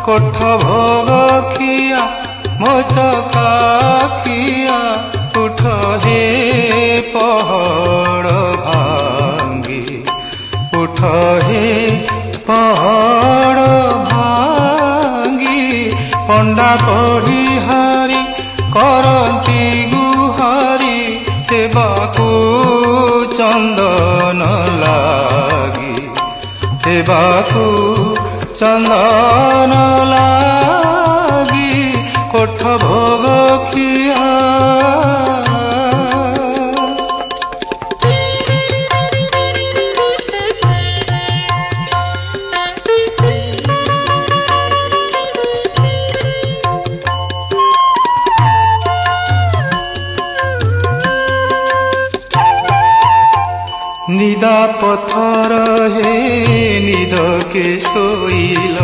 কোঠ ভোগ খিয়া মোচকাখিয়া উঠ হে পহড় ভাঙ্গি উঠ হে পহড় ভাঙ্গি পণ্ডা পঢ়ি হারি করন্তি গুহারি দেবাকু চন্দন লাগি দেবাকু চন্দন লাগি কোঠ ভোগ খিয়া নিদা পথর হে নিদকে শোইল